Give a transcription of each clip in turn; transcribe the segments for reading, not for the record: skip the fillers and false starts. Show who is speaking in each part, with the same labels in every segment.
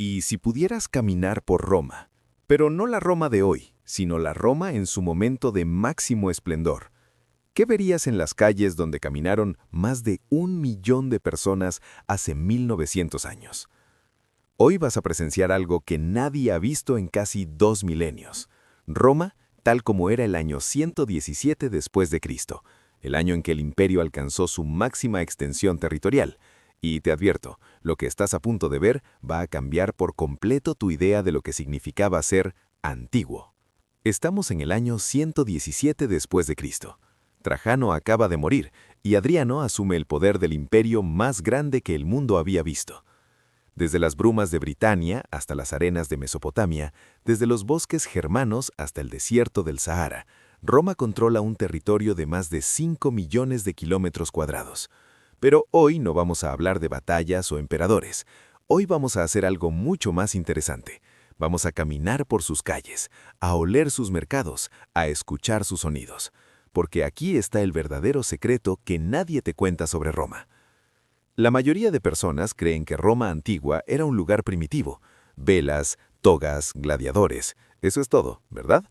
Speaker 1: Y si pudieras caminar por Roma, pero no la Roma de hoy, sino la Roma en su momento de máximo esplendor, ¿qué verías en las calles donde caminaron más de 1 millón de personas hace 1900 años? Hoy vas a presenciar algo que nadie ha visto en casi 2 milenios. Roma, tal como era el año 117 después de Cristo, el año en que el imperio alcanzó su máxima extensión territorial. Y te advierto, lo que estás a punto de ver va a cambiar por completo tu idea de lo que significaba ser antiguo. Estamos en el año 117 después de Cristo. Trajano acaba de morir y Adriano asume el poder del imperio más grande que el mundo había visto. Desde las brumas de Britania hasta las arenas de Mesopotamia, desde los bosques germanos hasta el desierto del Sahara, Roma controla un territorio de más de 5 millones de kilómetros cuadrados. Pero hoy no vamos a hablar de batallas o emperadores. Hoy vamos a hacer algo mucho más interesante. Vamos a caminar por sus calles, a oler sus mercados, a escuchar sus sonidos. Porque aquí está el verdadero secreto que nadie te cuenta sobre Roma. La mayoría de personas creen que Roma antigua era un lugar primitivo. Velas, togas, gladiadores. Eso es todo, ¿verdad?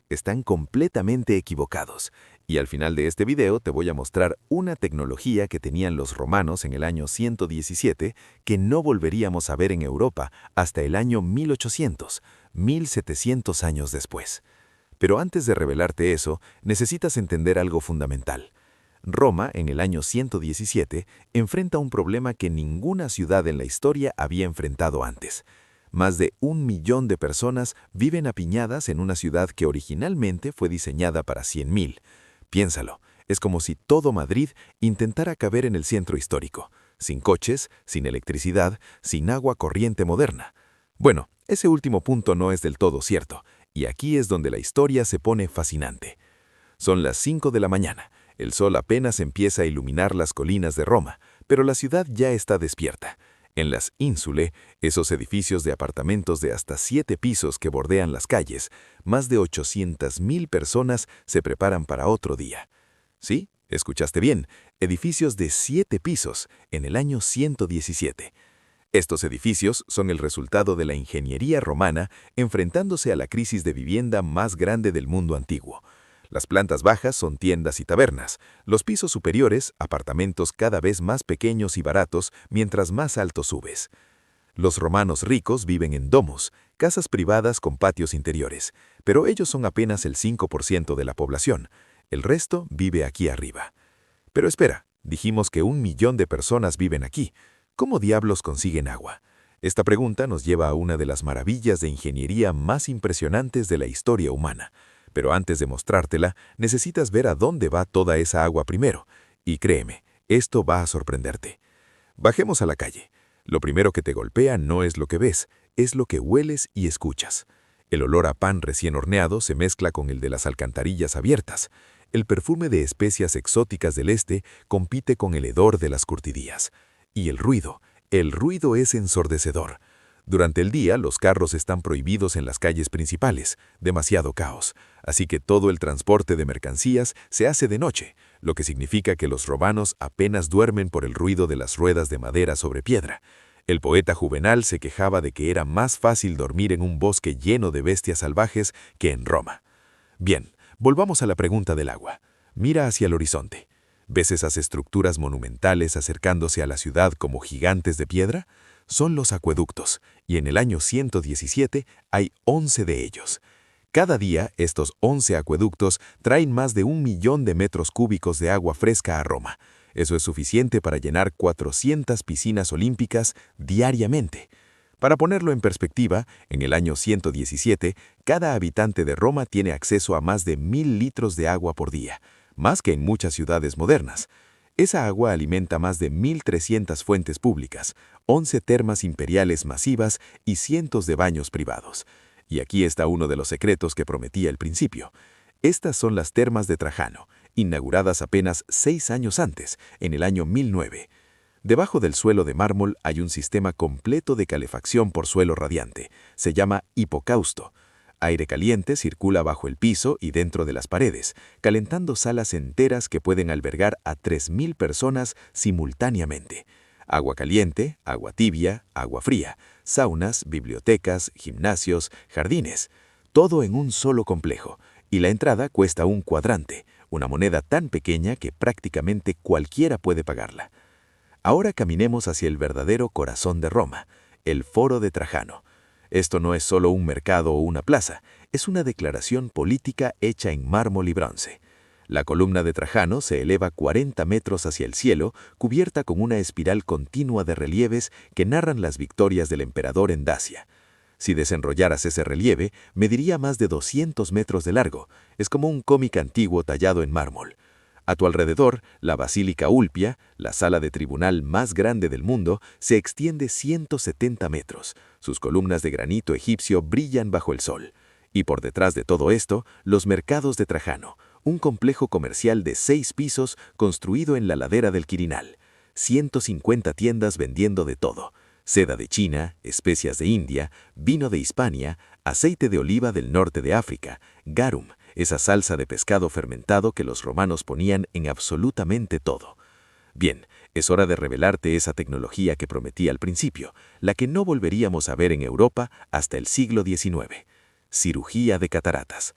Speaker 1: Están completamente equivocados. Y al final de este video te voy a mostrar una tecnología que tenían los romanos en el año 117 que no volveríamos a ver en Europa hasta el año 1800, 1700 años después. Pero antes de revelarte eso, necesitas entender algo fundamental. Roma, en el año 117, enfrenta un problema que ninguna ciudad en la historia había enfrentado antes. Más de 1 millón de personas viven apiñadas en una ciudad que originalmente fue diseñada para 100.000. Piénsalo, es como si todo Madrid intentara caber en el centro histórico, sin coches, sin electricidad, sin agua corriente moderna. Bueno, ese último punto no es del todo cierto, y aquí es donde la historia se pone fascinante. Son las 5 de la mañana, el sol apenas empieza a iluminar las colinas de Roma, pero la ciudad ya está despierta. En las ínsule, esos edificios de apartamentos de hasta 7 pisos que bordean las calles, más de 800.000 personas se preparan para otro día. Sí, escuchaste bien, edificios de 7 pisos en el año 117. Estos edificios son el resultado de la ingeniería romana enfrentándose a la crisis de vivienda más grande del mundo antiguo. Las plantas bajas son tiendas y tabernas, los pisos superiores, apartamentos cada vez más pequeños y baratos mientras más alto subes. Los romanos ricos viven en domos, casas privadas con patios interiores, pero ellos son apenas el 5% de la población. El resto vive aquí arriba. Pero espera, dijimos que 1 millón de personas viven aquí. ¿Cómo diablos consiguen agua? Esta pregunta nos lleva a una de las maravillas de ingeniería más impresionantes de la historia humana. Pero antes de mostrártela, necesitas ver a dónde va toda esa agua primero. Y créeme, esto va a sorprenderte. Bajemos a la calle. Lo primero que te golpea no es lo que ves, es lo que hueles y escuchas. El olor a pan recién horneado se mezcla con el de las alcantarillas abiertas. El perfume de especias exóticas del este compite con el hedor de las curtidías. Y el ruido es ensordecedor. Durante el día, los carros están prohibidos en las calles principales, demasiado caos, así que todo el transporte de mercancías se hace de noche, lo que significa que los romanos apenas duermen por el ruido de las ruedas de madera sobre piedra. El poeta Juvenal se quejaba de que era más fácil dormir en un bosque lleno de bestias salvajes que en Roma. Bien, volvamos a la pregunta del agua. Mira hacia el horizonte. ¿Ves esas estructuras monumentales acercándose a la ciudad como gigantes de piedra? Son los acueductos, y en el año 117 hay 11 de ellos. Cada día, estos 11 acueductos traen más de 1 millón de metros cúbicos de agua fresca a Roma. Eso es suficiente para llenar 400 piscinas olímpicas diariamente. Para ponerlo en perspectiva, en el año 117, cada habitante de Roma tiene acceso a más de 1.000 litros de agua por día, más que en muchas ciudades modernas. Esa agua alimenta más de 1.300 fuentes públicas, 11 termas imperiales masivas y cientos de baños privados. Y aquí está uno de los secretos que prometía al principio. Estas son las termas de Trajano, inauguradas apenas 6 años antes, en el año 1009. Debajo del suelo de mármol hay un sistema completo de calefacción por suelo radiante. Se llama hipocausto. Aire caliente circula bajo el piso y dentro de las paredes, calentando salas enteras que pueden albergar a 3.000 personas simultáneamente. Agua caliente, agua tibia, agua fría, saunas, bibliotecas, gimnasios, jardines. Todo en un solo complejo. Y la entrada cuesta un cuadrante, una moneda tan pequeña que prácticamente cualquiera puede pagarla. Ahora caminemos hacia el verdadero corazón de Roma, el Foro de Trajano. Esto no es solo un mercado o una plaza, es una declaración política hecha en mármol y bronce. La columna de Trajano se eleva 40 metros hacia el cielo, cubierta con una espiral continua de relieves que narran las victorias del emperador en Dacia. Si desenrollaras ese relieve, mediría más de 200 metros de largo. Es como un cómic antiguo tallado en mármol. A tu alrededor, la Basílica Ulpia, la sala de tribunal más grande del mundo, se extiende 170 metros. Sus columnas de granito egipcio brillan bajo el sol. Y por detrás de todo esto, los mercados de Trajano, un complejo comercial de 6 pisos construido en la ladera del Quirinal. 150 tiendas vendiendo de todo. Seda de China, especias de India, vino de Hispania, aceite de oliva del norte de África, garum, esa salsa de pescado fermentado que los romanos ponían en absolutamente todo. Bien, es hora de revelarte esa tecnología que prometí al principio, la que no volveríamos a ver en Europa hasta el siglo XIX. Cirugía de cataratas.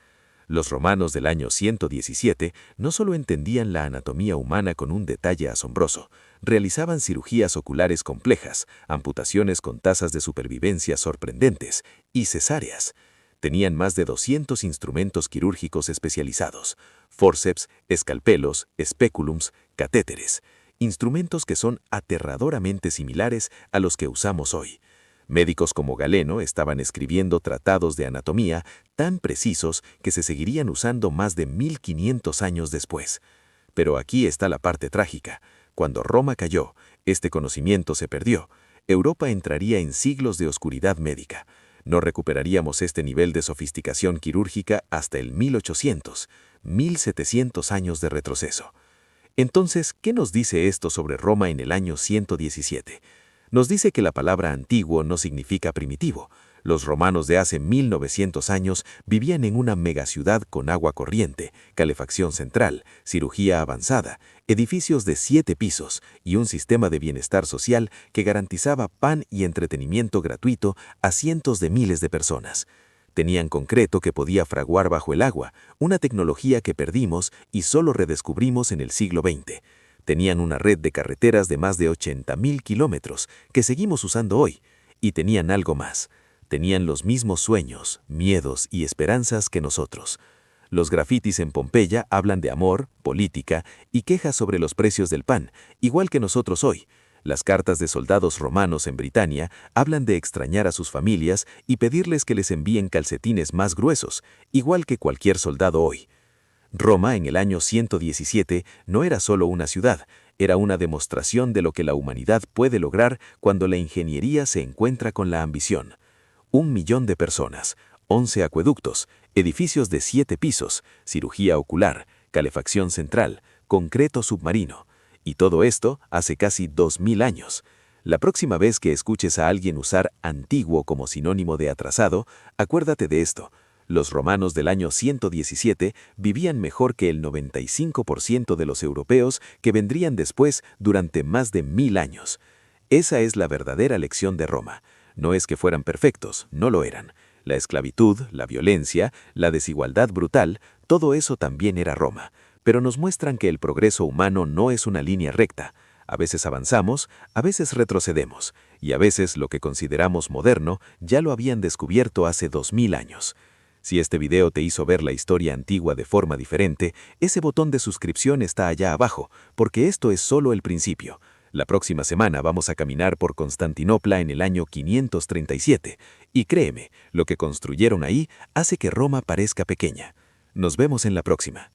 Speaker 1: Los romanos del año 117 no solo entendían la anatomía humana con un detalle asombroso, realizaban cirugías oculares complejas, amputaciones con tasas de supervivencia sorprendentes y cesáreas. Tenían más de 200 instrumentos quirúrgicos especializados, forceps, escalpelos, speculums, catéteres, instrumentos que son aterradoramente similares a los que usamos hoy. Médicos como Galeno estaban escribiendo tratados de anatomía tan precisos que se seguirían usando más de 1500 años después. Pero aquí está la parte trágica. Cuando Roma cayó, este conocimiento se perdió. Europa entraría en siglos de oscuridad médica. No recuperaríamos este nivel de sofisticación quirúrgica hasta el 1800, 1700 años de retroceso. Entonces, ¿qué nos dice esto sobre Roma en el año 117? Nos dice que la palabra antiguo no significa primitivo. Los romanos de hace 1900 años vivían en una megaciudad con agua corriente, calefacción central, cirugía avanzada, edificios de 7 pisos y un sistema de bienestar social que garantizaba pan y entretenimiento gratuito a cientos de miles de personas. Tenían concreto que podía fraguar bajo el agua, una tecnología que perdimos y solo redescubrimos en el siglo XX. Tenían una red de carreteras de más de 80.000 kilómetros que seguimos usando hoy. Y tenían algo más. Tenían los mismos sueños, miedos y esperanzas que nosotros. Los grafitis en Pompeya hablan de amor, política y quejas sobre los precios del pan, igual que nosotros hoy. Las cartas de soldados romanos en Britania hablan de extrañar a sus familias y pedirles que les envíen calcetines más gruesos, igual que cualquier soldado hoy. Roma en el año 117 no era solo una ciudad, era una demostración de lo que la humanidad puede lograr cuando la ingeniería se encuentra con la ambición. 1 millón de personas, 11 acueductos, edificios de 7 pisos, cirugía ocular, calefacción central, concreto submarino. Y todo esto hace casi 2000 años. La próxima vez que escuches a alguien usar antiguo como sinónimo de atrasado, acuérdate de esto. Los romanos del año 117 vivían mejor que el 95% de los europeos que vendrían después durante más de 1000 años. Esa es la verdadera lección de Roma. No es que fueran perfectos, no lo eran. La esclavitud, la violencia, la desigualdad brutal, todo eso también era Roma. Pero nos muestran que el progreso humano no es una línea recta. A veces avanzamos, a veces retrocedemos, y a veces lo que consideramos moderno ya lo habían descubierto hace 2000 años. Si este video te hizo ver la historia antigua de forma diferente, ese botón de suscripción está allá abajo, porque esto es solo el principio. La próxima semana vamos a caminar por Constantinopla en el año 537, y créeme, lo que construyeron ahí hace que Roma parezca pequeña. Nos vemos en la próxima.